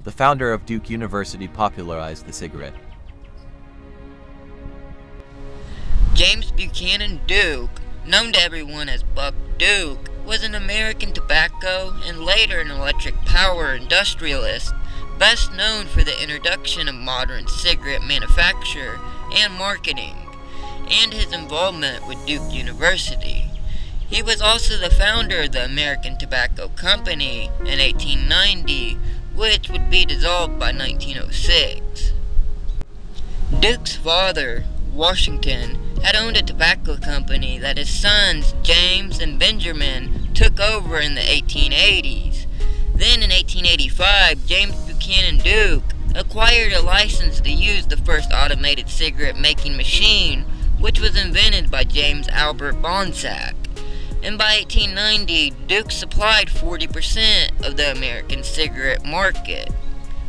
the founder of Duke University, popularized the cigarette. James Buchanan Duke, known to everyone as Buck Duke, was an American tobacco and later an electric power industrialist, best known for the introduction of modern cigarette manufacture and marketing, and his involvement with Duke University. He was also the founder of the American Tobacco Company in 1890, which would be dissolved by 1906. Duke's father, Washington, had owned a tobacco company that his sons, James and Benjamin, took over in the 1880s. Then in 1885, James Buchanan Duke acquired a license to use the first automated cigarette-making machine, which was invented by James Albert Bonsack. And by 1890, Duke supplied 40% of the American cigarette market,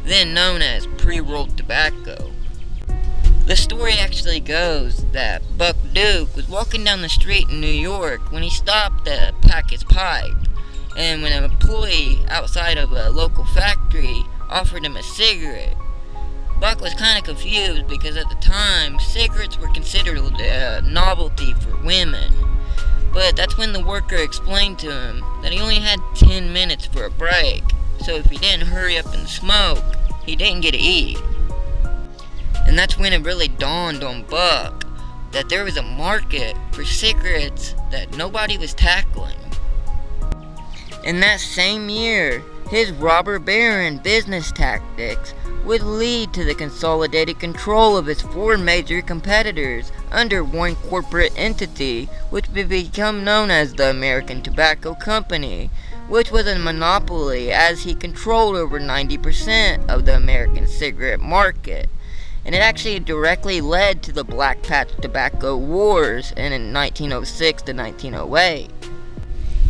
then known as pre-rolled tobacco. The story actually goes that Buck Duke was walking down the street in New York when he stopped to pack his pipe, and when an employee outside of a local factory offered him a cigarette, Buck was kind of confused because at the time, cigarettes were considered a novelty for women. But that's when the worker explained to him that he only had 10 minutes for a break, so if he didn't hurry up and smoke, he didn't get to eat. And that's when it really dawned on Buck that there was a market for cigarettes that nobody was tackling. In that same year, his robber baron business tactics would lead to the consolidated control of his four major competitors under one corporate entity, which would become known as the American Tobacco Company, which was a monopoly as he controlled over 90% of the American cigarette market. And it actually directly led to the Black Patch Tobacco Wars in 1906 to 1908.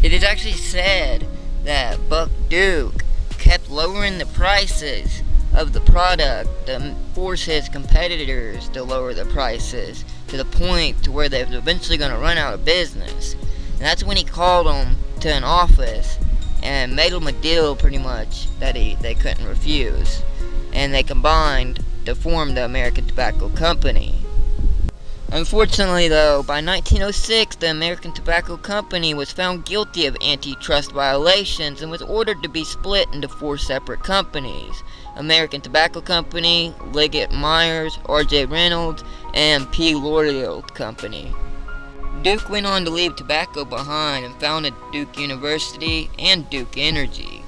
It is actually said that Buck Duke kept lowering the prices of the product to force his competitors to lower the prices to the point to where they were eventually going to run out of business. And that's when he called them to an office and made them a deal pretty much that they couldn't refuse. And they combined to form the American Tobacco Company. Unfortunately though, by 1906 the American Tobacco Company was found guilty of antitrust violations and was ordered to be split into four separate companies: American Tobacco Company, Liggett Myers, R.J. Reynolds, and P. L'Oreal Company. Duke went on to leave tobacco behind and founded Duke University and Duke Energy.